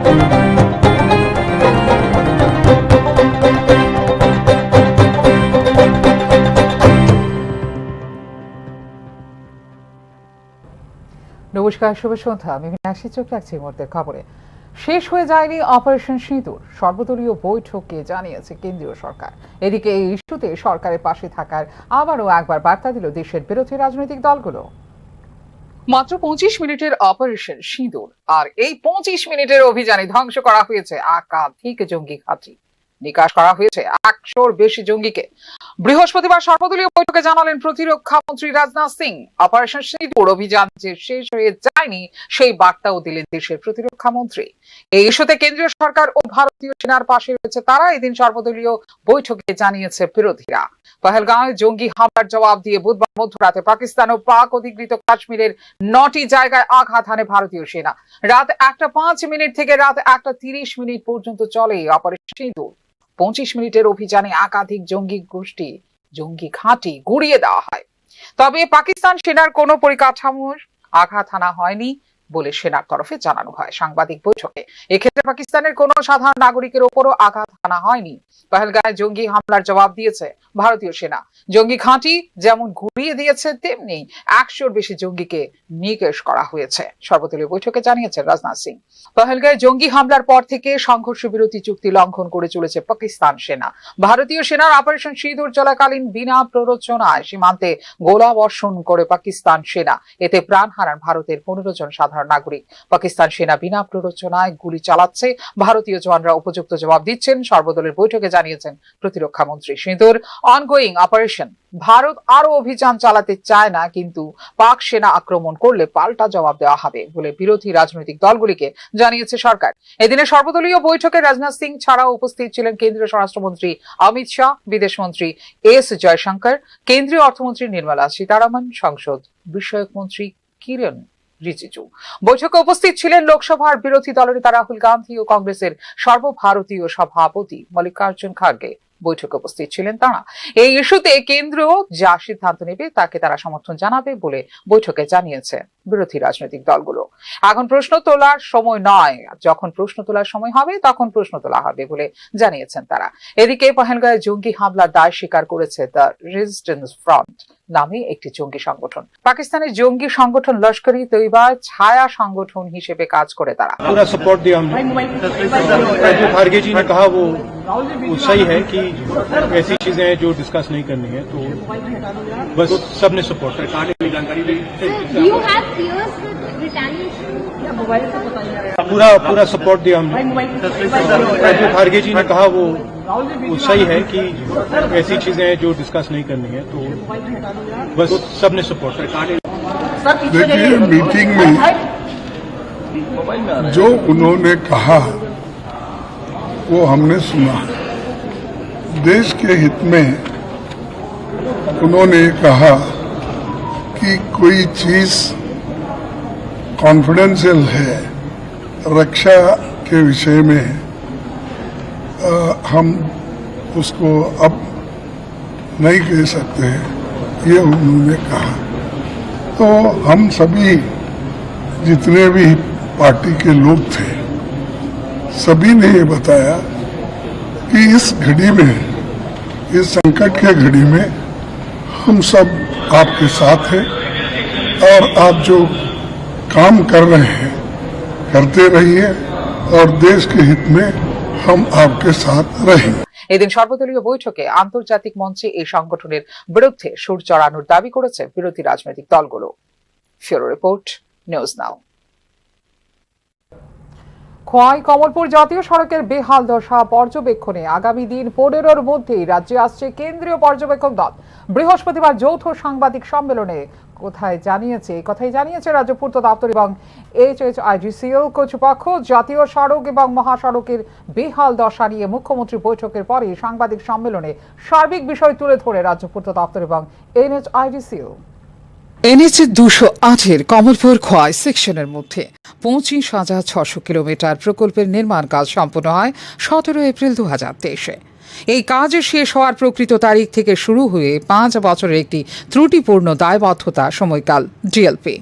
নমস্কার, শুভ সন্ধ্যা। আমি মীনাক্ষী চোখ রাখছি মুহূর্তের খবরে। শেষ হয়ে যায়নি অপারেশন সিঁদুর, সর্বদলীয় বৈঠকে জানিয়েছে কেন্দ্রীয় সরকার। এদিকে এই ইস্যুতে সরকারের পাশে থাকার আবারও একবার বার্তা দিল দেশের বিরোধী রাজনৈতিক দলগুলো। মাত্র 25 মিনিটের অপারেশন সিঁদুর, আর এই 25 মিনিটের অভিযানে ধ্বংস করা হয়েছে একাধিক জঙ্গি ঘাঁটি, নিকাশ করা হয়েছে 100-র বেশি জঙ্গিকে। বৃহস্পতিবার সর্বদলীয় বৈঠকে জানালেন প্রতিরক্ষা মন্ত্রী রাজনাথ সিং। অপারেশন সিঁদুর অভিযান যে শেষ হয়ে যায়নি সেই বার্তাও দিলেন দেশের প্রতিরক্ষা মন্ত্রী। এই ইস্যুতে কেন্দ্রীয় সরকার ও ভারতীয় সেনার পাশে রয়েছে তারা, এদিন সর্বদলীয় বৈঠকে জানিয়েছে বিরোধীরা। পহেলগাঁওয়ে জঙ্গি হামলার জবাব দিয়ে বুধবার মধ্যরাতে পাকিস্তান ও পাক অধিকৃত কাশ্মীরের 9টি জায়গায় আঘাত হানে ভারতীয় সেনা। রাত 1:05 থেকে রাত 1:30 পর্যন্ত চলে অপারেশন সিঁদুর। 25 মিনিটের অভিযানে একাধিক জঙ্গি ঘাঁটি গুঁড়িয়ে দেওয়া হয়। তবে পাকিস্তান সেনার কোনো পরিকাঠামোর আঘাত হানা হয়নি বলে সেনার তরফে জানানো হয় সাংবাদিক বৈঠকে। এক্ষেত্রে পাকিস্তানের কোনো সাধারণ নাগরিকের ওপরও আঘাত হানা হয়নি। পহেলগাঁয়ে জঙ্গি হামলার জবাব দিয়েছে ভারতীয় সেনা। জঙ্গি ঘাঁটি যেমন ঘুরিয়ে দিয়েছে, তেমনি 100-র বেশি জঙ্গিকে নিকেশ করা হয়েছে, সর্বদলীয় বৈঠকে জানিয়েছেন রাজনাথ সিং। পহেলগাঁয়ে জঙ্গি হামলার পর থেকে সংঘর্ষ বিরতি চুক্তি লঙ্ঘন করে চলেছে পাকিস্তান সেনা। ভারতীয় সেনার অপারেশন সিঁদুর চলাকালীন বিনা প্ররোচনায় সীমান্তে গোলা বর্ষণ করে পাকিস্তান সেনা। এতে প্রাণ হারান ভারতের 15 জন সাধারণ নাগরিক। পাকিস্তান সেনা বিনা প্ররোচনায় গুলি চালাচ্ছে, ভারতীয় জওয়ানরা উপযুক্ত জবাব দিচ্ছেন, সর্বদলের বৈঠকে জানিয়েছেন প্রতিরক্ষা মন্ত্রী। সিঁদুর অনগোয়িং অপারেশন। ভারত আরো অভিযান চালাতে চায় না, কিন্তু পাক সেনা আক্রমণ করলে পাল্টা জবাব দেওয়া হবে বলে বিরোধী রাজনৈতিক দলগুলিকে জানিয়েছে সরকার। এদিনে সর্বদলীয় বৈঠকে রাজনাথ সিং ছাড়াও উপস্থিত ছিলেন কেন্দ্রীয় স্বরাষ্ট্রমন্ত্রী অমিত শাহ, বিদেশমন্ত্রী এস জয়শঙ্কর, কেন্দ্রীয় অর্থমন্ত্রী নির্মলা সীতারামন, সংসদ বিষয়ক মন্ত্রী কিরণ রিজিজু। বৈঠকে উপস্থিত ছিলেন লোকসভার বিরোধী দলনেতা রাহুল গান্ধী ও কংগ্রেসের সর্বভারতীয় সভাপতি মল্লিকার্জুন খার্গে। বৈঠকে উপস্থিত ছিলেন তারা। এই ইস্যুতে কেন্দ্র যা সিদ্ধান্ত নেবে তাকে তারা সমর্থন জানাবে বলে বৈঠকে জানিয়েছে বিরোধী রাজনৈতিক দলগুলো। এখন প্রশ্ন তোলার সময় নয়, যখন প্রশ্ন তোলার সময় হবে তখন প্রশ্ন তোলা হবে বলে জানিয়েছেন তারা। এদিকে পহেলগাঁয়ে জঙ্গি হামলার দায় স্বীকার করেছে দ্য রেজিস্ট্যান্স ফ্রন্ট নামে একটি জঙ্গি সংগঠন। পাকিস্তানের জঙ্গি সংগঠন লস্কর-ই তৈয়বার ছায়া সংগঠন হিসেবে কাজ করে তারা। पूरा सपोर्ट दिया हमने। जो खारगे जी ने कहा वो सही है कि ऐसी चीजें हैं जो डिस्कस नहीं करनी है, तो बस सबने सपोर्ट पूरा सपोर्ट दिया हमने। जो खारगे जी ने कहा वो सही है कि ऐसी चीजें हैं जो डिस्कस नहीं करनी है, तो बस सबने सपोर्ट। देखिए, मीटिंग में जो उन्होंने कहा वो हमने सुना। देश के हित में उन्होंने कहा कि कोई चीज कॉन्फिडेंशियल है, रक्षा के विषय में हम उसको अब नहीं कह सकते, ये उन्होंने कहा। तो हम सभी जितने भी पार्टी के लोग थे, सभी ने ये बताया कि इस घड़ी में, इस संकट के घड़ी में हम सब आपके साथ हैं और आप जो काम कर रहे हैं करते रहिए और देश के हित में हम आपके साथ रहेंगे। এদিন সর্বদলীয় বৈঠকে আন্তর্জাতিক মঞ্চে এই সংগঠনের বিরুদ্ধে সুর চড়ানোর দাবি করেছে বিরোধী রাজনৈতিক দলগুলো। Bureau report, news now. Khowai Kamalpur জাতীয় সড়কের বেহাল দশা পর্যবেক্ষণে আগামী দিন 15-র মধ্যেই রাজ্যে আসছে কেন্দ্রীয় পর্যবেক্ষক দল। বৃহস্পতিবার যৌথ সাংবাদিক সম্মেলনে কথাই জানিয়েছে রাজ্য পূর্ত দপ্তর এবং HHIGCL কর্তৃপক্ষ। জাতীয় সড়ক এবং মহাসড়কের বেহাল দশা নিয়ে মুখ্যমন্ত্রী বৈঠকের পরে সাংবাদিক সম্মেলনে সার্বিক বিষয় তুলে ধরে রাজ্য পূর্ত দপ্তর এবং NHIGCL। NH 208-এর কমলপুর খোয়াই সেকশনের মধ্যে 25,600 কিলোমিটার প্রকল্পের নির্মাণ কাজ সম্পন্ন হয় 17 এপ্রিল 2023-এ। এই কাজ শেষ হওয়ার প্রকৃত তারিখ থেকে শুরু হয়ে 5 বছরের একটি ত্রুটিপূর্ণ দায়বদ্ধতা সময়কাল ডিএলপি।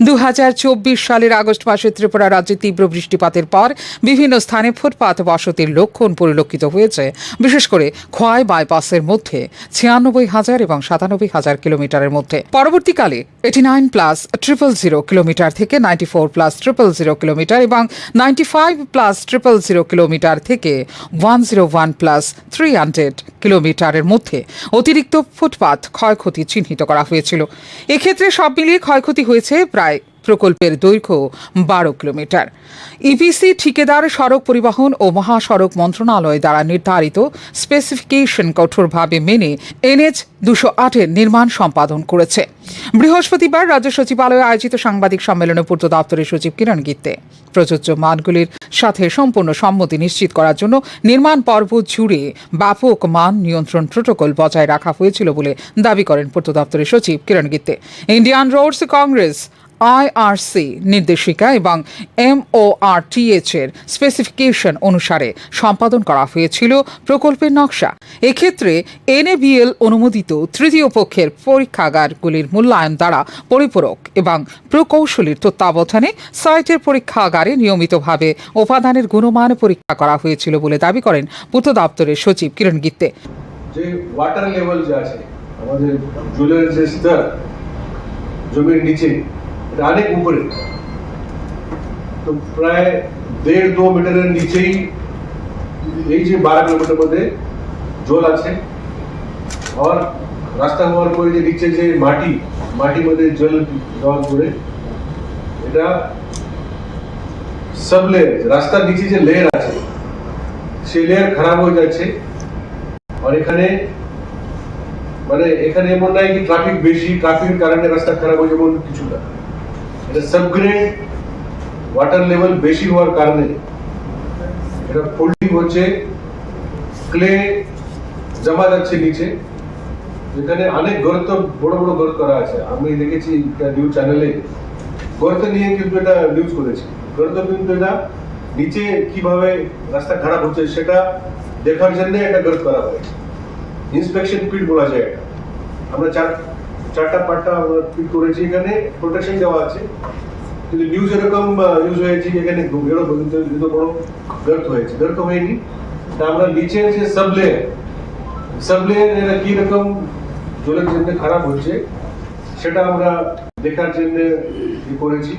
2024 সালের আগস্ট মাসে ত্রিপুরা রাজ্যে তীব্র বৃষ্টিপাতের পর বিভিন্ন স্থানে ফুটপাত বসতির লক্ষণ পরিলক্ষিত হয়েছে, বিশেষ করে খোয়াই বাইপাসের মধ্যে 96,000 এবং 97,000 কিলোমিটারের মধ্যে। পরবর্তীকালে 89+000 কিলোমিটার থেকে 94+000 কিলোমিটার এবং 95+000 কিলোমিটার থেকে 101+300 কিলোমিটারের মধ্যে অতিরিক্ত ফুটপাত ক্ষয়ক্ষতি চিহ্নিত করা হয়েছিল। এক্ষেত্রে সব মিলিয়ে ক্ষয়ক্ষতি হয়েছে প্রায় প্রকল্পের দৈর্ঘ্য 12 কিলোমিটার। ইপিসি ঠিকাদার সড়ক পরিবহন ও মহাসড়ক মন্ত্রণালয় দ্বারা নির্ধারিত স্পেসিফিকেশন কঠোরভাবে মেনে NH 208-এর নির্মাণ সম্পাদন করেছে। বৃহস্পতিবার রাজ্য সচিবালয়ে আয়োজিত সাংবাদিক সম্মেলনে পূর্ত দপ্তরের সচিব কিরণ গিত্তে প্রযোজ্য মানগুলির সাথে সম্পূর্ণ সম্মতি নিশ্চিত করার জন্য নির্মাণ পর্ব জুড়ে ব্যাপক মান নিয়ন্ত্রণ প্রোটোকল বজায় রাখা হয়েছিল বলে দাবি করেন পূর্ত দপ্তরের সচিব কিরণ Gitte. Indian Rhodes Congress IRC নির্দেশিকা এবং MORTH এর স্পেসিফিকেশন অনুসারে সম্পাদন করা হয়েছিল প্রকল্পের নকশা। এক্ষেত্রে NABL অনুমোদিত তৃতীয় পক্ষের পরীক্ষাগারগুলির মূল্যায়ন দ্বারা পরিপূরক এবং প্রকৌশলীর তত্ত্বাবধানে সাইটের পরীক্ষাগারে নিয়মিতভাবে উপাদানের গুণমান পরীক্ষা করা হয়েছিল বলে দাবি করেন পূর্ত দপ্তরের সচিব কিরণ গিত্তে। যে ওয়াটার লেভেল যে আছে আমাদের জলের যে স্তর জমির নিচে এটা অনেক উপরে, তো প্রায় 1.5-2 মিটারের নিচেই এই যে 12 কিলোমিটার মধ্যে জল আছে। আর রাস্তা হওয়ার পরে যে নিচে যে মাটির মধ্যে জল দেওয়ার পরে এটা সব লেয়ার, রাস্তার নিচে যে লেয়ার আছে সেই লেয়ার খারাপ হয়ে যাচ্ছে। আর এখানে এমন নাই কি ট্রাফিক বেশি, ট্রাফিকের কারণে রাস্তা খারাপ হয়ে যাবে কিছু না। এটা সাবগ্রেড ওয়াটার লেভেল বেশি হওয়ার কারণে এটা ফোল্ডিং হচ্ছে, ক্লে জমা যাচ্ছে নিচে। এখানে অনেক গর্ত, বড় বড় গর্ত করা আছে। আমি দেখেছি নিউজ চ্যানেলে গর্ত নিয়ে কিন্তু এটা নিউজ করেছে। গর্ত কিন্তু এটা নিচে কিভাবে রাস্তা খারাপ হচ্ছে সেটা দেখার জন্য এটা গর্ত করা হয়েছে। ইন্সপেকশন পিট বলা যায় এটা। আমরা চারটা পাট্টা পিট করেছি, এখানে প্রোটেকশন দেওয়া আছে। কিন্তু নিউজ এরকম নিউজ হয়েছে এখানে বড় গর্ত হয়েছে, গর্ত হয়নি। তা আমরা নিচে যে সাবলেয়ার এরা কি রকম জলের জন্য খারাপ হচ্ছে সেটা আমরা দেখার জন্য করেছি।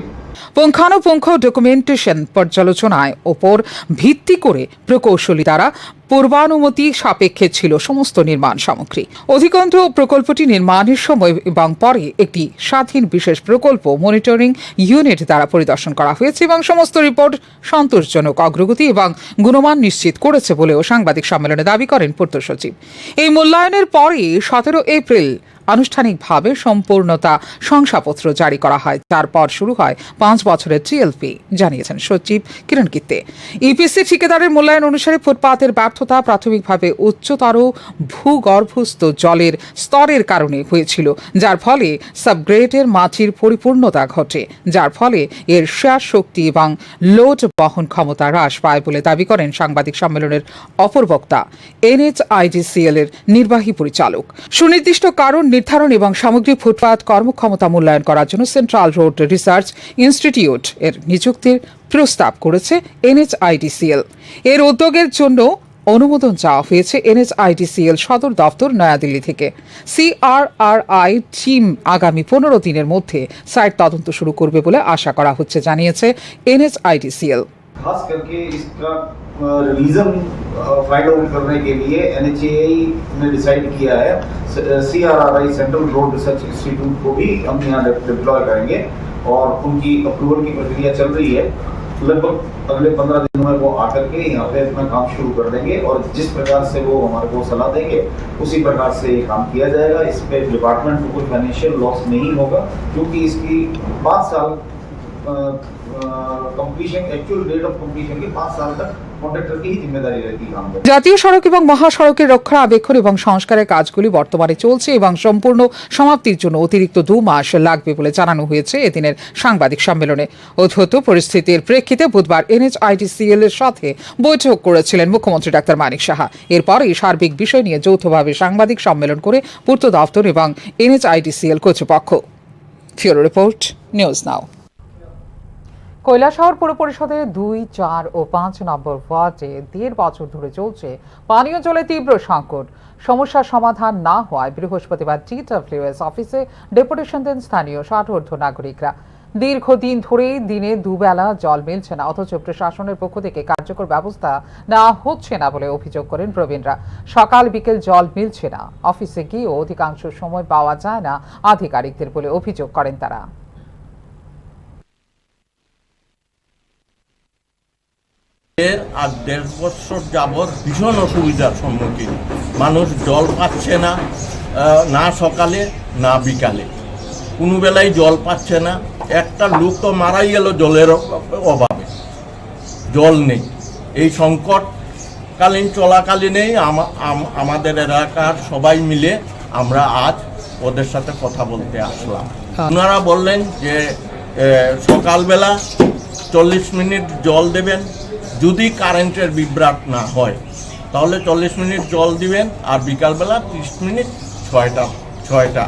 পুঙ্খানুপুঙ্খ ডকুমেন্টেশন পর্যালোচনায় ওপর ভিত্তি করে প্রকৌশলী দ্বারা পূর্বানুমতি সাপেক্ষে ছিল সমস্ত নির্মাণ সামগ্রী। অধিকন্তু প্রকল্পটি নির্মাণের সময় এবং পরে একটি স্বাধীন বিশেষ প্রকল্প মনিটরিং ইউনিট দ্বারা পরিদর্শন করা হয়েছে এবং সমস্ত রিপোর্ট সন্তোষজনক অগ্রগতি এবং গুণমান নিশ্চিত করেছে বলেও সাংবাদিক সম্মেলনে দাবি করেন পূর্ত সচিব। এই মূল্যায়নের পরে 17 এপ্রিল আনুষ্ঠানিকভাবে সম্পূর্ণতা শংসাপত্র জারি করা হয়। তারপর শুরু হয় 5 বছরের GLP, জানিয়েছেন সচিব কিরণ গিত্তে। ইপিসি ঠিকাদারের মূল্যায়ন অনুসারে ফুটপাতের ব্যর্থতা প্রাথমিকভাবে উচ্চতর ভূগর্ভস্থ জলের স্তরের কারণে হয়েছিল, যার ফলে সাবগ্রেডের মাটির পরিপূর্ণতা ঘটে, যার ফলে এর শেয়ার শক্তি এবং লোড বহন ক্ষমতা হ্রাস পায় বলে দাবি করেন সাংবাদিক সম্মেলনের অপর বক্তা NHIDCL এর নির্বাহী পরিচালক। সুনির্দিষ্ট কারণ নির্ধারণ এবং সামগ্রিক ফুটপাত কর্মক্ষমতা মূল্যায়ন করার জন্য সেন্ট্রাল রোড রিসার্চ ইনস্টিটিউট এর নিযুক্তির প্রস্তাব করেছে NHIDCL। এর উদ্যোগের জন্য অনুমোদন চাওয়া হয়েছে NHIDCL সদর দপ্তর নয়াদিল্লি থেকে। CRRI টিম আগামী 15 দিনের মধ্যে সাইট তদন্ত শুরু করবে বলে আশা করা হচ্ছে, জানিয়েছে NHIDCL। खास करके इसका रीजन फाइंड आउट करने के लिए NHAI ने डिसाइड किया है CRRI central road research institute को भी हम यहाँ डिप्लॉय करेंगे और उनकी अप्रूवल की प्रक्रिया चल रही है। लगभग अगले 15 दिनों में वो आकर के यहाँ पे अपना काम शुरू कर देंगे और जिस प्रकार से वो हमारे को सलाह देंगे उसी प्रकार से ये काम किया जाएगा। इस पे डिपार्टमेंट को कोई फाइनेंशियल लॉस नहीं होगा क्योंकि इसकी 5 साल completion actual date of completion की 5 साल तक कॉन्ट्रैक्टर की ही जिम्मेदारी रहती है काम करने की। জাতীয় সড়ক এবং মহাসড়কের রক্ষণাবেক্ষণ এবং সংস্কারের কাজগুলি বর্তমানে চলছে এবং সম্পূর্ণ সমাপ্তির জন্য অতিরিক্ত 2 মাস লাগবে বলে জানানো হয়েছে এদিনের সাংবাদিক সম্মেলনে। উদ্ভূত পরিস্থিতির প্রেক্ষিতে বুধবার এনএইচআইডিসিএল এর সাথে বৈঠক করেছিলেন মুখ্যমন্ত্রী ডাক্তার মানিক সাহা। এরপরই সার্বিক বিষয় নিয়ে যৌথভাবে সাংবাদিক সম্মেলন করে পূর্ত দপ্তর এবং এনএইচআইডিসিএল কর্তৃপক্ষ। ফিউরো রিপোর্ট, নিউজ নাও। কৈলাসহর পৌর পরিষদের 2, 4 ও 5 নম্বর ওয়ার্ডে 1.5 বছর ধরে চলছে পানীয় জলের তীব্র সংকট। সমস্যার সমাধান না হওয়ায় বৃহস্পতিবার TWS অফিসে ডেপুটেশন দেন স্থানীয় 60 ঊর্ধ্ব নাগরিকরা। দীর্ঘদিন ধরে দিনে দুবেলা জল মিলছে না, অথচ প্রশাসনের পক্ষ থেকে কার্যকর ব্যবস্থা নেওয়া হচ্ছে না বলে অভিযোগ করেন প্রবীণরা। সকাল বিকেল জল মিলছে না, অফিসে গিয়েও অধিকাংশ সময় পাওয়া যায় না আধিকারিকদের বলে অভিযোগ করেন তারা। আর 1.5 বছর যাবৎ ভীষণ অসুবিধার সম্মুখীন মানুষ। জল পাচ্ছে না, না সকালে না বিকালে, কোনো বেলায় জল পাচ্ছে না। একটা লোক তো মারাই গেল জলের অভাবে, জল নেই। এই সংকটকালীন চলাকালীনেই আমাদের এলাকার সবাই মিলে আমরা আজ ওদের সাথে কথা বলতে আসলাম। ওনারা বললেন যে সকালবেলা 40 মিনিট জল দেবেন, যদি কারেন্টের বিভ্রাট না হয় তাহলে 40 মিনিট জল দিবেন, আর বিকালবেলা 30 মিনিট 6টা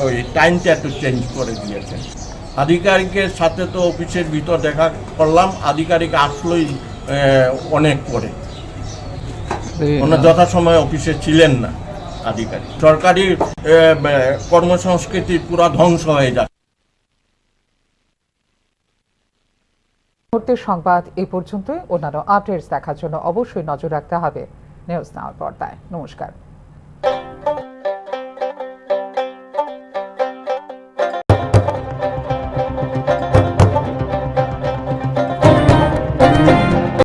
ওই টাইমটা একটু চেঞ্জ করে দিয়েছেন। আধিকারিকের সাথে তো অফিসের ভিতর দেখা করলাম, আধিকারিক আসলোই অনেক পরে, যথাসময়ে অফিসে ছিলেন না আধিকারিক। সরকারি কর্মসংস্কৃতি পুরো ধ্বংস হয়ে যাচ্ছে। মুহূর্তের সংবাদ এই পর্যন্তই। অন্যান্য আপডেটস দেখার জন্য অবশ্যই নজর রাখতে হবে নিউজ নাও পর্দায়। নমস্কার।